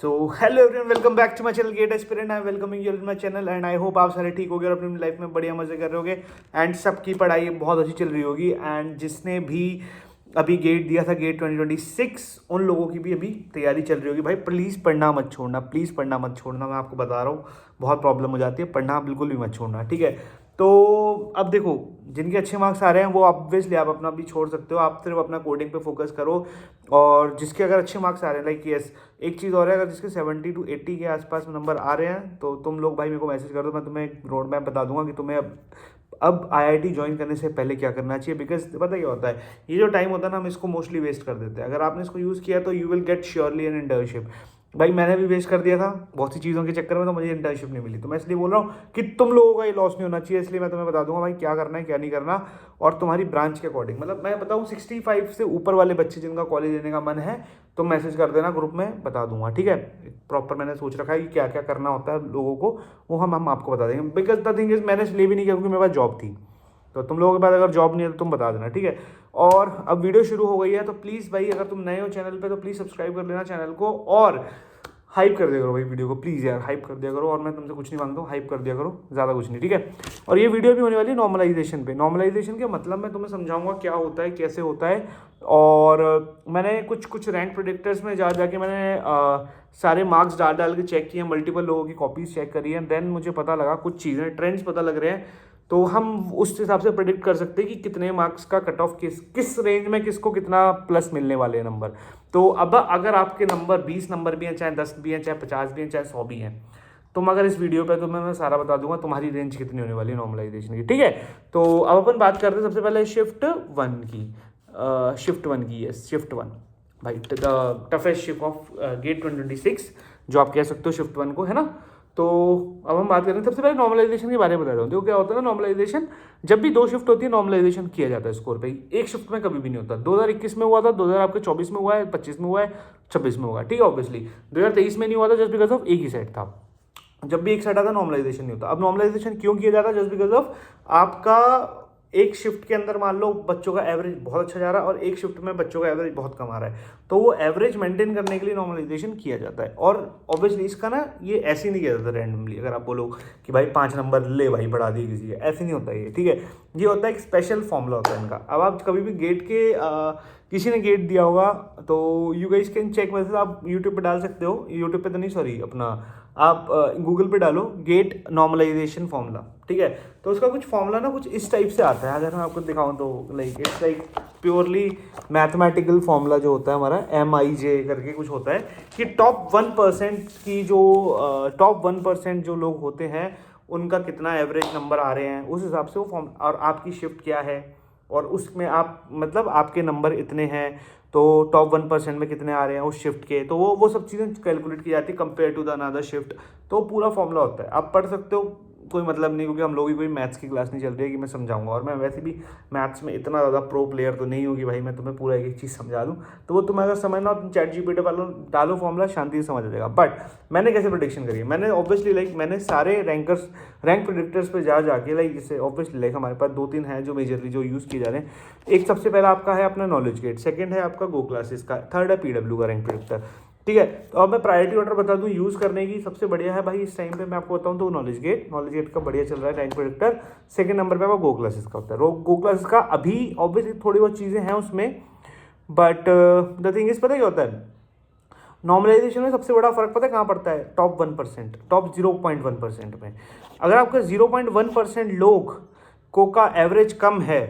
So hello everyone, welcome back to my channel GATE aspirant. I am welcoming you in my channel and I hope आप सारे ठीक होगे और अपनी life में बढ़िया मजे कर रहे होगे एंड सबकी पढ़ाई बहुत अच्छी चल रही होगी। एंड जिसने भी अभी गेट दिया था, गेट 2026, उन लोगों की भी अभी तैयारी चल रही होगी। भाई प्लीज़ पढ़ना मत छोड़ना, प्लीज़ पढ़ना मत छोड़ना। मैं आपको बता रहा हूँ बहुत प्रॉब्लम हो जाती है, पढ़ना बिल्कुल भी मत छोड़ना, ठीक है। तो अब देखो, जिनके अच्छे मार्क्स आ रहे हैं वो ऑब्वियसली आप अपना भी छोड़ सकते हो, आप सिर्फ अपना कोडिंग पे फोकस करो। और जिसके अगर अच्छे मार्क्स आ रहे हैं, लाइक यस, एक चीज़ और है, अगर जिसके 70 to 80 के आसपास नंबर आ रहे हैं तो तुम लोग भाई मेरे को मैसेज कर दो, मैं तुम्हें एक रोड मैप बता दूंगा कि तुम्हें अब आईआईटी ज्वाइन करने से पहले क्या करना चाहिए। बिकॉज पता क्या होता है, ये जो टाइम होता है ना, हम इसको मोस्टली वेस्ट कर देते हैं। अगर आपने इसको यूज़ किया तो you will get surely an internship. भाई मैंने भी वेस्ट कर दिया था बहुत सी चीज़ों के चक्कर में, तो मुझे इंटर्नशिप नहीं मिली। तो मैं इसलिए बोल रहा हूँ कि तुम लोगों का ये लॉस नहीं होना चाहिए, इसलिए मैं तुम्हें बता दूंगा भाई क्या करना है क्या नहीं करना, और तुम्हारी ब्रांच के अकॉर्डिंग। मतलब मैं बताऊँ 65 से ऊपर वाले बच्चे जिनका कॉलेज लेने का मन है तो मैसेज कर देना ग्रुप में, बता दूंगा, ठीक है। प्रॉपर मैंने सोच रखा है कि क्या क्या करना होता है लोगों को, वो हम आपको बता देंगे। बिकॉज द थिंग इज, मैंने इसलिए भी नहीं किया क्योंकि मेरे पास जॉब थी। तो तुम लोगों के पास अगर जॉब नहीं है तो तुम बता देना, ठीक है। और अब वीडियो शुरू हो गई है तो प्लीज़ भाई, अगर तुम नए हो चैनल पे तो प्लीज़ सब्सक्राइब कर लेना चैनल को और हाइप कर दिया करो भाई वीडियो को, प्लीज़ यार हाइप कर दिया करो। और मैं तुमसे कुछ नहीं मांगता हूँ, हाइप कर दिया करो, ज़्यादा कुछ नहीं, ठीक है। और ये वीडियो भी होने वाली है नॉर्मलाइजेशन पे। नॉर्मलाइजेशन के मतलब मैं तुम्हें समझाऊंगा क्या होता है, कैसे होता है। और मैंने कुछ रैंक प्रेडिक्टर्स में जाके मैंने सारे मार्क्स डाल के चेक किए, मल्टीपल लोगों की कॉपीज चेक करी है। देन मुझे पता लगा कुछ चीज़ें, ट्रेंड्स पता लग रहे हैं, तो हम उस हिसाब से प्रेडिक्ट कर सकते हैं कि कितने मार्क्स का कट ऑफ किस रेंज में किसको कितना प्लस मिलने वाले हैं नंबर। तो अब अगर आपके नंबर 20 नंबर भी हैं, चाहे 10 भी हैं, चाहे 50 भी हैं, चाहे 100 भी हैं, तुम अगर इस वीडियो पे, तो मैं सारा बता दूंगा तुम्हारी रेंज कितनी होने वाली है नॉर्मलाइजेशन की, ठीक है। तो अब अपन बात करते हैं सबसे पहले शिफ्ट वन की। यस, शिफ्ट वन भाई टफेस्ट शिफ्ट ऑफ गेट 2026 जो आप कह सकते हो शिफ्ट वन को, है ना। तो अब हम बात करें सबसे पहले नॉर्मलाइजेशन के बारे में बता रहा हूँ। देखो क्या होता है ना, नॉर्मलाइजेशन जब भी दो शिफ्ट होती है नॉर्मलाइजेशन किया जाता है स्कोर पे ही, एक शिफ्ट में कभी भी नहीं होता। 2021 में हुआ था, 2024 में हुआ है, 25 में हुआ है, 26 में हुआ है, ठीक है। ऑब्वियसली 2023 में नहीं हुआ था जस्ट बिकॉज ऑफ एक ही सेट था। जब भी एक सेट आता नॉर्मलाइजेशन नहीं होता। अब नॉर्मलाइजेशन क्यों किया जाता है? जस्ट बिकॉज ऑफ आपका एक शिफ्ट के अंदर मान लो बच्चों का एवरेज बहुत अच्छा जा रहा है और एक शिफ्ट में बच्चों का एवरेज बहुत कम आ रहा है, तो वो एवरेज मेंटेन करने के लिए नॉर्मलाइजेशन किया जाता है। और ऑब्वियसली इसका ना ये ऐसे ही नहीं किया जाता रैंडमली। अगर आप बोलो कि भाई 5 नंबर ले भाई बढ़ा दिए किसी के, ऐसे नहीं होता ये, ठीक है। ये होता है एक स्पेशल फॉर्मूला होता है इनका। अब आप कभी भी गेट के किसी ने गेट दिया होगा तो यू गाइस कैन चेक, वैसे आप यूट्यूब पे डाल सकते हो, यूट्यूब पे तो नहीं, सॉरी, अपना आप गूगल पे डालो गेट नॉर्मलाइजेशन फॉर्मूला, ठीक है। तो उसका कुछ फॉर्मूला ना कुछ इस टाइप से आता है, अगर मैं आपको दिखाऊं तो like it's like purely mathematical formula जो होता है हमारा MIJ करके कुछ होता है कि टॉप 1% की जो टॉप 1% जो लोग होते हैं उनका कितना एवरेज नंबर आ रहे हैं, उस हिसाब से वो फॉर्म, और आपकी शिफ्ट क्या है और उसमें आप मतलब आपके नंबर इतने हैं तो टॉप 1% में कितने आ रहे हैं उस शिफ्ट के, तो वो सब चीज़ें कैलकुलेट की जाती है compare to the another shift. तो पूरा फॉर्मूला होता है, आप पढ़ सकते हो, कोई मतलब नहीं, क्योंकि हम लोग की कोई मैथ्स की क्लास नहीं चल रही है कि मैं समझाऊंगा। और मैं वैसे भी मैथ्स में इतना ज़्यादा प्रो प्लेयर तो नहीं होगी भाई मैं तुम्हें पूरा एक चीज़ समझा दूँ। तो वो तुम्हें अगर समझना हो तुम ChatGPT वालों डालो फॉर्मूला, शांति से समझ आ जाएगा। बट मैंने कैसे प्रोडिक्शन करी है, मैंने ऑब्वियसली लाइक मैंने सारे रैंक प्रेडिक्टर्स पे जाके, लाइक जैसे ऑब्वियसली लाइक हमारे पास 2-3 हैं जो मेजरली जो यूज़ किए जा रहे हैं। एक सबसे पहला आपका है अपना नॉलेज गेट, सेकंड है आपका गो क्लासेस का, थर्ड है PW का रैंक प्रेडिक्टर, ठीक है। तो अब मैं प्रायोरिटी ऑर्डर बता दूं यूज़ करने की, सबसे बढ़िया है भाई इस टाइम पे मैं आपको बताऊं तो नॉलेज गेट का बढ़िया चल रहा है रैंक प्रेडिक्टर। सेकंड नंबर पे आपका गो क्लासेस का होता है। गो क्लासेस का अभी ऑब्वियसली थोड़ी बहुत चीज़ें हैं उसमें, बट द थिंग इज पता क्या होता है, नॉर्मलाइजेशन में सबसे बड़ा फर्क पता है कहाँ पड़ता है? टॉप 1%, टॉप 0.1% में। अगर आपका 0.1% लोग को का एवरेज कम है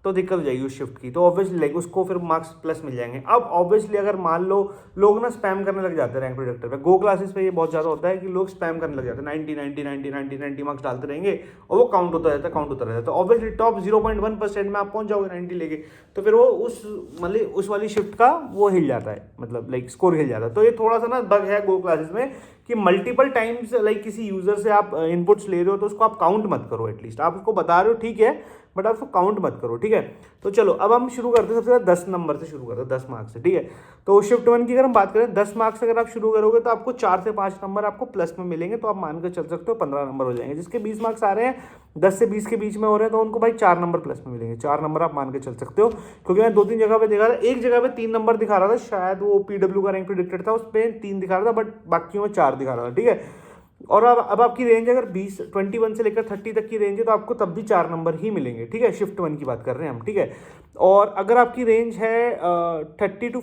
तो दिक्कत हो जाएगी उस शिफ्ट की, तो ऑब्वियसली लाइक उसको फिर मार्क्स प्लस मिल जाएंगे। अब ऑब्वियसली अगर मान लो लोग ना स्पैम करने लग जाते हैं रैंक प्रेडिक्टर पे, गो क्लासेस पे ये बहुत ज़्यादा होता है कि लोग स्पैम करने लग जाते हैं, 90 मार्क्स डालते रहेंगे और वो काउंट होता रहता है। तो ऑब्वियसली टॉप 0.1% में आप पहुंच जाओगे 90 लेके, तो फिर वो उस वाली शिफ्ट का वो हिल जाता है, मतलब लाइक स्कोर हिल जाता है। तो ये थोड़ा सा ना बग है गो क्लासेस में कि मल्टीपल टाइम्स लाइक किसी यूजर से आप इनपुट्स ले रहे हो तो उसको आप काउंट मत करो, एटलीस्ट आप उसको बता रहे हो ठीक है, बट आप उसको काउंट मत करो, ठीक है। तो चलो अब हम शुरू करते हैं, सबसे पहले 10 नंबर से शुरू करते हैं, 10 मार्क्स से, ठीक है। तो शिफ्ट 1 की अगर हम बात करें, 10 मार्क्स अगर आप शुरू करोगे तो आपको 4 से 5 नंबर आपको प्लस में मिलेंगे, तो आप मानकर चल सकते हो 15 नंबर हो जाएंगे। जिसके 20 मार्क्स आ रहे हैं 10 से 20 के बीच में हो रहे हैं तो उनको भाई 4 नंबर प्लस में मिलेंगे, 4 नंबर आप मान के चल सकते हो। क्योंकि मैं 2-3 जगह पे देखा था, एक जगह पे 3 नंबर दिखा रहा था, शायद वो PW का रैंक प्रेडिक्टेड था, उस पर 3 दिखा रहा था, बट बाकियों में 4 दिखा रहा था, ठीक है। और अब आपकी रेंज अगर 21 से लेकर 30 तक की रेंज है तो आपको तब भी 4 नंबर ही मिलेंगे, ठीक है। शिफ्ट 1 की बात कर रहे हैं हम, ठीक है। और अगर आपकी रेंज है 30 to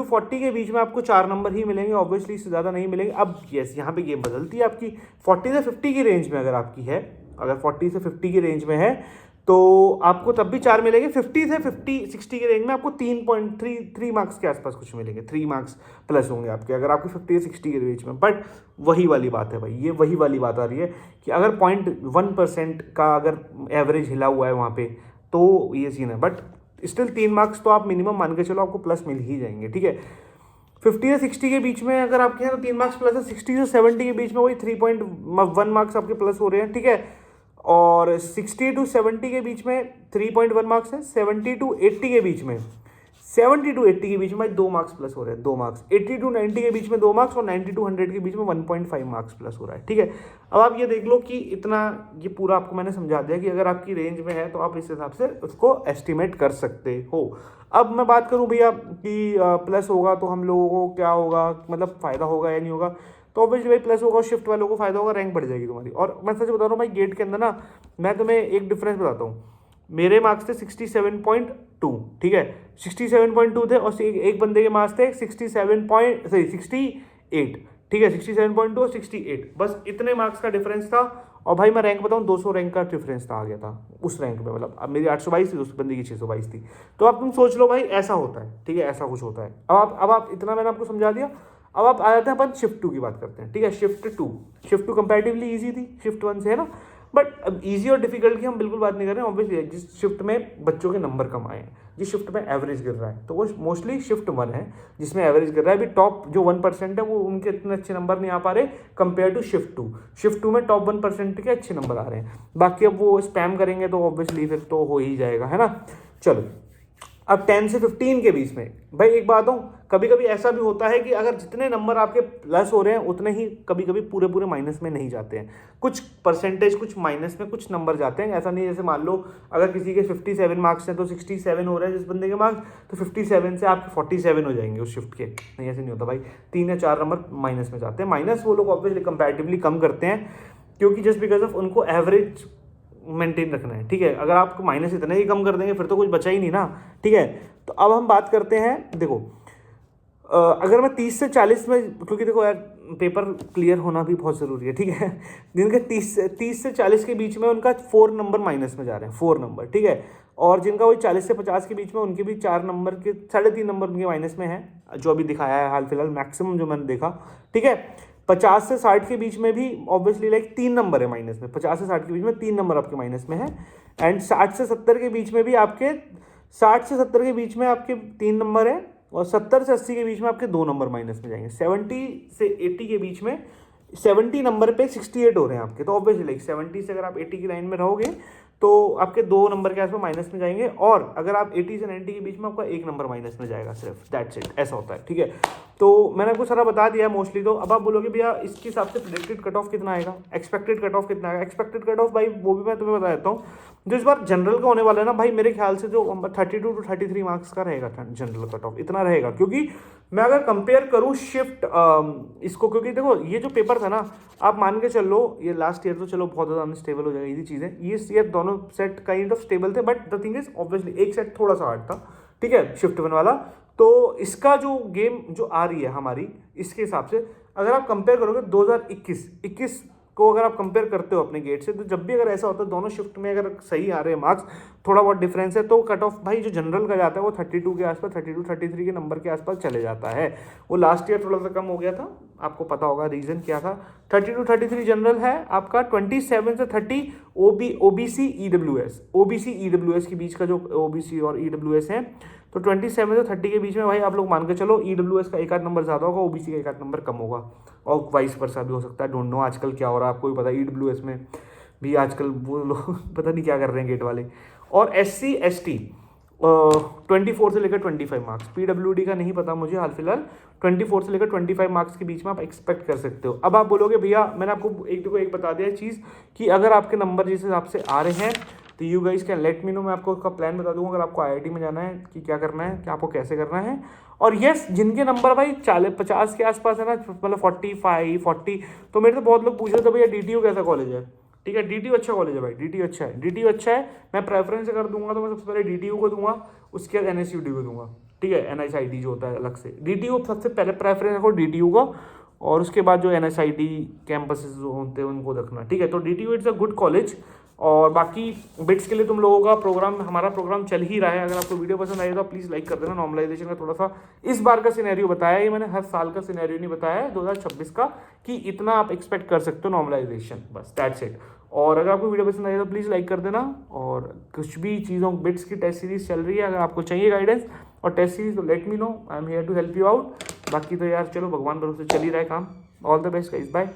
40 के बीच में आपको 4 नंबर ही मिलेंगे, ऑब्वियसली इससे ज़्यादा नहीं मिलेंगे। अब यस, यहाँ पे गेम बदलती है आपकी। 40 से 50 की रेंज में अगर आपकी है, अगर 40 से 50 की रेंज में है तो आपको तब भी 4 मिलेंगे। 50 से 60 की रेंज में आपको 3.3 मार्क्स के आसपास कुछ मिलेंगे, 3 मार्क्स प्लस होंगे आपके, अगर आपकी 50 से 60 के रेंज में। बट वही वाली बात है भाई, ये वही वाली बात आ रही है कि अगर 0.1% का अगर एवरेज हिला हुआ है वहाँ पे तो ये सीन है। बट स्टिल 3 मार्क्स तो आप मिनिमम मान के चलो आपको प्लस मिल ही जाएंगे, ठीक है। 50 से 60 के बीच में अगर आपके हैं तो 3 मार्क्स प्लस है। 60 से 70 के बीच में वही 3.1 मार्क्स आपके प्लस हो रहे हैं, ठीक है। और 60 to 70 के बीच में 3.1 मार्क्स है। 70 to 80 के बीच में 2 मार्क्स प्लस हो रहे हैं, 2 मार्क्स। 80 to 90 के बीच में 2 मार्क्स और 90 to 100 के बीच में 1.5 मार्क्स प्लस हो रहा है, ठीक है। अब आप ये देख लो कि इतना, ये पूरा आपको मैंने समझा दिया कि अगर आपकी रेंज में है तो आप इस हिसाब से उसको एस्टिमेट कर सकते हो। अब मैं बात करूं भैया कि प्लस होगा तो हम लोगों को क्या होगा, मतलब फ़ायदा होगा या नहीं होगा। तो ऑब्वियसली भाई प्लस होगा, शिफ्ट वालों को फायदा होगा, रैंक बढ़ जाएगी तुम्हारी। और मैं सच बता रहा हूँ भाई, गेट के अंदर ना मैं तुम्हें एक डिफरेंस बताता हूँ। मेरे मार्क्स थे 67.2, ठीक है, 67.2 थे, और एक बंदे के मार्क्स थे 68, ठीक है, 67.2 और 68, बस इतने मार्क्स का डिफरेंस था। और भाई मैं रैंक बताऊँ, 200 रैंक का डिफरेंस था, आ गया था उस रैंक में। मतलब अब मेरी 822 थी, उस बंदे की 622 थी। तो अब तुम सोच लो भाई, ऐसा होता है, ठीक है, ऐसा कुछ होता है। अब आप इतना मैंने आपको समझा दिया। अब आप आ जाते हैं अपन शिफ्ट 2 की बात करते हैं, ठीक है। शिफ्ट टू कंपैरेटिवली ईजी थी शिफ्ट 1 से, है ना। बट अब ईजी और डिफिकल्ट की हम बिल्कुल बात नहीं कर रहे हैं। ऑब्वियसली जिस शिफ्ट में बच्चों के नंबर कम आए हैं, जिस शिफ्ट में एवरेज गिर रहा है, तो वो मोस्टली शिफ्ट 1 है जिसमें एवरेज गिर रहा है। अभी टॉप जो 1% है वो उनके इतने अच्छे नंबर नहीं आ पा रहे कंपेयर टू शिफ्ट 2। शिफ्ट 2 में टॉप 1% के अच्छे नंबर आ रहे हैं। बाकी अब वो स्पैम करेंगे तो ऑब्वियसली फिर तो हो ही जाएगा, है ना। चलो अब 10 से 15 के बीच में भाई एक बात हूँ, कभी कभी ऐसा भी होता है कि अगर जितने नंबर आपके प्लस हो रहे हैं उतने ही कभी कभी पूरे माइनस में नहीं जाते हैं। कुछ परसेंटेज, कुछ माइनस में कुछ नंबर जाते हैं। ऐसा नहीं, जैसे मान लो अगर किसी के 57 मार्क्स हैं तो 67 हो रहे हैं जिस बंदे के मार्क्स, तो 57 से आपके 47 हो जाएंगे उस शिफ्ट के। नहीं, ऐसे नहीं होता भाई, 3 या 4 नंबर माइनस में जाते हैं। माइनस वो लोग ऑब्वियसली कंपैरेटिवली कम करते हैं, क्योंकि जस्ट बिकॉज ऑफ उनको एवरेज मेंटेन रखना है, ठीक है। अगर आपको माइनस इतना ही कम कर देंगे फिर तो कुछ बचा ही नहीं ना, ठीक है। तो अब हम बात करते हैं, देखो अगर मैं 30 से 40 में, क्योंकि देखो यार पेपर क्लियर होना भी बहुत ज़रूरी है, ठीक है। जिनके 30 से 40 के बीच में उनका 4 नंबर माइनस में जा रहे हैं, 4 नंबर, ठीक है। और जिनका वही 40 से 50 के बीच में, उनके भी 4 नंबर के 3.5 नंबर उनके माइनस में है, जो अभी दिखाया है हाल फिलहाल मैक्सिमम जो मैंने देखा, ठीक है। 50 से 60 के बीच में भी ऑब्वियसली लाइक 3 नंबर है माइनस में। 50 से 60 के बीच में 3 नंबर आपके माइनस में है। एंड 60 से 70 के बीच में भी आपके 60 से 70 के बीच में आपके 3 नंबर है, और 70 से 80 के बीच में आपके 2 नंबर माइनस में जाएंगे। 70 से 80 के बीच में 70 नंबर पे 68 हो रहे हैं आपके, तो ऑब्वियसली लाइक 70 से अगर आप 80 की लाइन में रहोगे तो आपके 2 नंबर के आसपास माइनस में जाएंगे। और अगर आप 80 से 90 के बीच में आपका 1 नंबर माइनस में जाएगा सिर्फ, दैट्स इट, ऐसा होता है, ठीक है। तो मैंने आपको सारा बता दिया मोस्टली। तो अब आप बोलोगे भैया इसके हिसाब से प्रेडिक्टेड कट ऑफ कितना आएगा, एक्सपेक्टेड कट ऑफ कितना आएगा। एक्सपेक्टेड कट ऑफ भाई वो भी मैं तुम्हें बता देता हूँ। जो इस बार जनरल का होने वाला है ना भाई, मेरे ख्याल से जो 32 to 33 मार्क्स का रहेगा जनरल कट ऑफ, इतना रहेगा। क्योंकि मैं अगर कंपेयर करूँ शिफ्ट इसको, क्योंकि देखो ये जो पेपर था ना, आप मान के चल लो, ये लास्ट ईयर तो चलो बहुत ज़्यादा अनस्टेबल हो जाएगा, ये चीज़ें, ये ईयर दोनों सेट काइंड ऑफ स्टेबल थे। But the thing is obviously एक सेट थोड़ा सा हार्ड था, ठीक है, शिफ्ट 1 वाला। तो इसका जो गेम जो आ रही है हमारी, इसके हिसाब से अगर आप कंपेयर करोगे 2021 को अगर आप कंपेयर करते हो अपने गेट से, तो जब भी अगर ऐसा होता है दोनों शिफ्ट में अगर सही आ रहे हैं मार्क्स, थोड़ा बहुत डिफरेंस है, तो कट ऑफ भाई जो जनरल का जाता है वो 32 के आसपास, 32-33 के नंबर के आसपास चले जाता है। वो लास्ट ईयर थोड़ा सा कम हो गया था, आपको पता होगा रीज़न क्या था। 32-33 जनरल है आपका, 27 से 30 ओबीसी ईडब्ल्यूएस के बीच का जो ओबीसी और ईडब्ल्यूएस है, तो 27 से 30 के बीच में भाई आप लोग मान के चलो ईडब्ल्यूएस का 1 आध नंबर ज़्यादा होगा, ओबीसी का 1 आध नंबर कम होगा, और वाइस वर्सा भी हो सकता है। डोंट नो आजकल क्या हो रहा है, आपको भी पता है ईडब्ल्यूएस में भी आजकल वो लोग पता नहीं क्या कर रहे हैं गेट वाले। और SC/ST 24 से लेकर 25 मार्क्स। PWD का नहीं पता मुझे हाल फिलहाल, 24 से लेकर 25 मार्क्स के बीच में आप एक्सपेक्ट कर सकते हो। अब आप बोलोगे भैया मैंने आपको एक बता दिया चीज़ कि अगर आपके नंबर जिस हिसाब से आ रहे हैं तो you guys can let me no, मैं आपको उसका प्लान बता दूंगा अगर आपको IIT में जाना है कि क्या करना है, क्या आपको कैसे करना है। और यस, जिनके नंबर भाई 40-50 के आसपास है ना, मतलब 45-40, तो मेरे से बहुत लोग पूछ रहे थे भैया DTU कैसा कॉलेज है। ठीक है, DTU अच्छा कॉलेज है भाई, DTU अच्छा है, DTU अच्छा है। मैं प्रेफरेंस अगर दूंगा तो मैं सबसे पहले DTU को दूंगा, उसके बाद NSUD को दूंगा। ठीक है, NSID जो होता है अलग से, DTU सबसे पहले प्रेफरेंस रखो DTU को, और उसके बाद जो NSID कैंपसेस जो होते हैं उनको रखना। ठीक है, तो DTU it's a good college. और बाकी बिट्स के लिए तुम लोगों का प्रोग्राम, हमारा प्रोग्राम चल ही रहा है। अगर आपको वीडियो पसंद आई तो प्लीज़ लाइक कर देना। नॉर्मलाइजेशन का थोड़ा सा इस बार का सिनेरियो बताया, ये मैंने हर साल का सिनेरियो नहीं बताया है 2026 का, कि इतना आप एक्सपेक्ट कर सकते हो नॉर्मलाइजेशन, बस दैट्स इट। और अगर आपको वीडियो पसंद आई तो प्लीज़ लाइक कर देना। और कुछ भी चीज़ों बिट्स की टेस्ट सीरीज चल रही है, अगर आपको चाहिए गाइडेंस और टेस्ट सीरीज तो let me know, I am here to help you out. बाकी तो यार चलो भगवान भरोसे चल ही रहा है काम। All the best guys, bye.